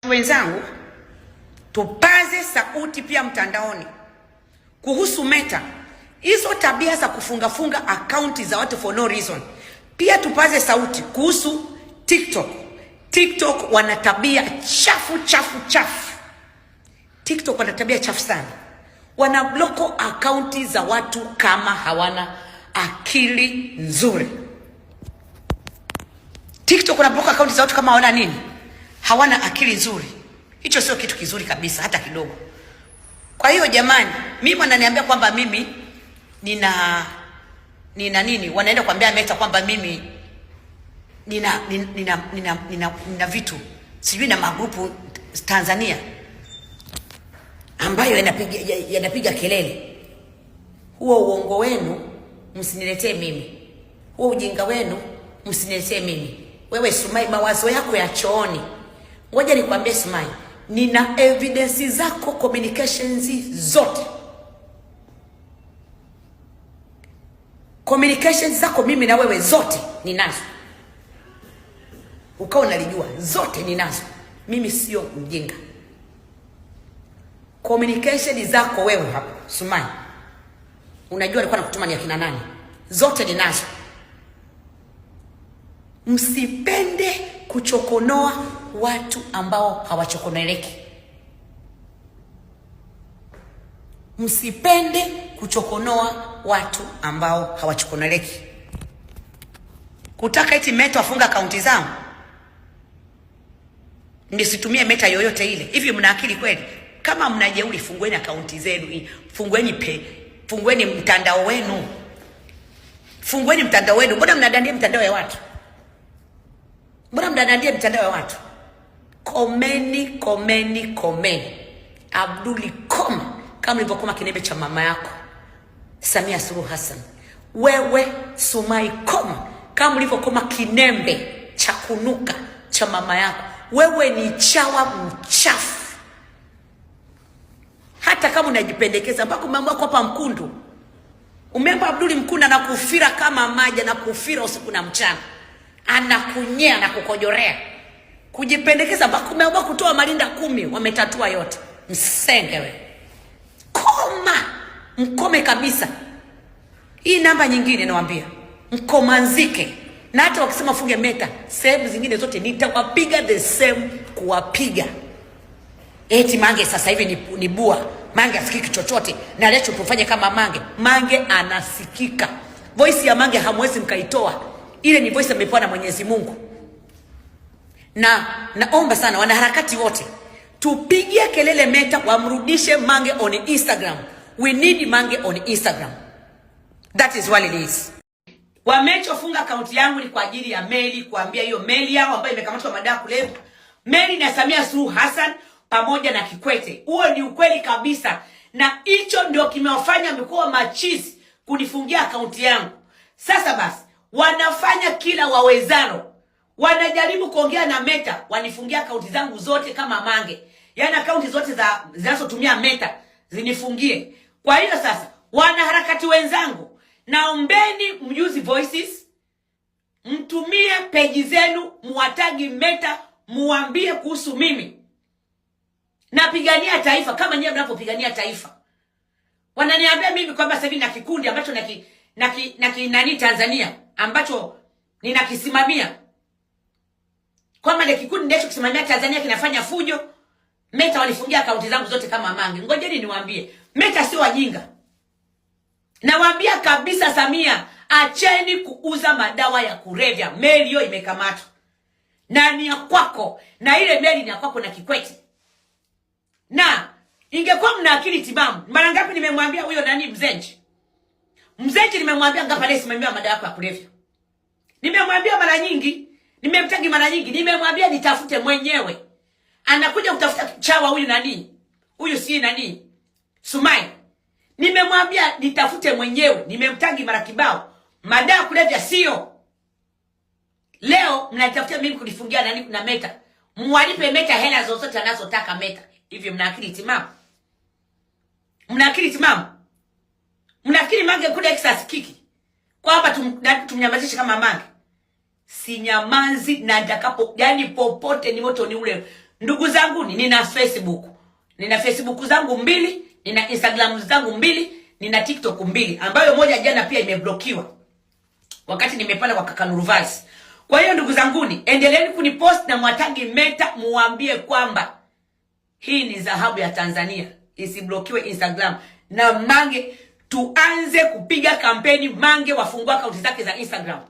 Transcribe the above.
Wenzangu, tupaze sauti pia mtandaoni kuhusu Meta. Hizo tabia za kufunga akaunti za watu for no reason. Pia tupaze sauti kuhusu TikTok. TikTok wana tabia chafu. TikTok wana tabia chafu sana. Wana bloko akaunti za watu kama hawana akili nzuri. TikTok wana bloko akaunti za watu kama hawana nini? Hawana akili nzuri. Hicho sio kitu kizuri kabisa hata kidogo. Kwa hiyo jamani, mimi wananiambia kwamba mimi nina nini? Wanaenda kuambia Meta kwamba mimi nina vitu sijui na magrupu Tanzania ambayo yanapiga kelele. Huo uongo wenu msiniletee mimi. Huo ujinga wenu msiniletee mimi. Wewe Sumai, mawazo yako ya chooni. Ngoja nikwambie Sumai, nina evidence zako, communications zote. Communications zako mimi na wewe zote ninazo. Ukao unalijua zote ninazo. Mimi sio mjinga. Communications zako wewe hapo Sumai, unajua alikuwa anakutuma ni akina nani? Zote ninazo. Msipende kuchokonoa watu ambao hawachokoneleki. Msipende kuchokonoa watu ambao hawachokoneleki. Kutaka eti Meta afunga akaunti zangu nisitumie Meta yoyote ile. Hivi mna akili kweli? Kama mnajeuri, fungueni akaunti zenu, fungueni mtandao wenu. Fungueni mtandao wenu. Mbona mnadandia mtandao ya watu? Mbona mnadandia mtandao ya watu? Komeni. Abduli koma kama ulivyokoma kinembe cha mama yako Samia Suluhu Hassan. Wewe Sumai koma kama ulivyokoma kinembe cha kunuka cha mama yako. Wewe ni chawa mchafu. Hata kama unajipendekeza mpaka umeamua kwa hapa Mkundu. Umeamba Abduli Mkunda na kufira kama maji na kufira usiku na mchana. Anakunyea na kukojorea. Kujipendekeza mpaka umeamua kutoa malinda 10, wametatua yote. Msenge we. Mkome kabisa. Hii namba nyingine nawaambia. Mkomanzike. Na hata wakisema funge Meta, sehemu zingine zote nitawapiga the same kuwapiga. Eti Mange sasa hivi ni bua. Mange asikiki chochote. Na lecho tufanye kama Mange. Mange anasikika. Voice ya Mange hamwezi mkaitoa. Ile ni voice amepewa na Mwenyezi Mungu. Na naomba sana wanaharakati wote tupigie kelele Meta wamrudishe Mange on Instagram. We need Mange on Instagram. That is what it is. Wamechofunga akaunti yangu ni kwa ajili ya Meli, kuambia hiyo Meli yao ambayo imekamatwa madawa kulevya. Meli na Samia Suluhu Hassan pamoja na Kikwete. Huo ni ukweli kabisa. Na hicho ndio kimewafanya mikoa machizi kunifungia akaunti yangu. Sasa basi, wanafanya kila wawezalo. Wanajaribu kuongea na Meta, wanifungia akaunti zangu zote kama Mange. Yaani akaunti zote zinazotumia Meta zinifungie. Kwa hiyo sasa, wanaharakati wenzangu, naombeni mjuzi voices, mtumie peji zenu, muwatagi Meta, muambie kuhusu mimi. Napigania taifa kama nyinyi mnapopigania taifa. Wananiambia mimi kwamba sasa hivi na kikundi ambacho nani Tanzania ambacho ninakisimamia. Kwamba ile kikundi ndicho kisimamia Tanzania kinafanya fujo. Meta walifungia akaunti zangu zote kama Mange. Ngojeni niwaambie, Meta sio wajinga. Nawaambia kabisa Samia, acheni kuuza madawa ya kulevya. Meli hiyo imekamatwa. Na ni ya kwako. Na ile meli ni ya kwako na Kikwete. Na ingekuwa mna akili timamu, mara ngapi nimemwambia huyo nani Mzenji? Mzenji nimemwambia ngapa leo simamia madawa ya kulevya. Nimemwambia mara nyingi, nimemtagi mara nyingi, nimemwambia nitafute mwenyewe. Anakuja kutafuta chawa huyu nani? Huyu si nani? Sumai. Nimemwambia nitafute mwenyewe, nimemtagi mara kibao. Madawa ya kulevya sio. Leo mnanitafutia mimi kunifungia nani na Meta. Mwalipe Meta hela zozote anazotaka Meta. Hivi mna akili timamu? Mna akili timamu? Mnafikiri Mange kule excess kiki kwamba tumnyamazishe kama Mange? Sinyamazi na ndakapo, yani popote ni moto ni ule Ndugu zangu, nina Facebook. Nina Facebook zangu 2, nina Instagram zangu 2, nina TikTok 2 ambayo moja jana pia imeblokiwa wakati nimepanda kwa kaka Nurvasi. Kwa hiyo ndugu zanguni, endeleeni kunipost na mwatagi Meta, muambie kwamba hii ni dhahabu ya Tanzania, isiblokiwe Instagram. Na Mange tuanze kupiga kampeni, Mange wafungua akaunti zake za Instagram.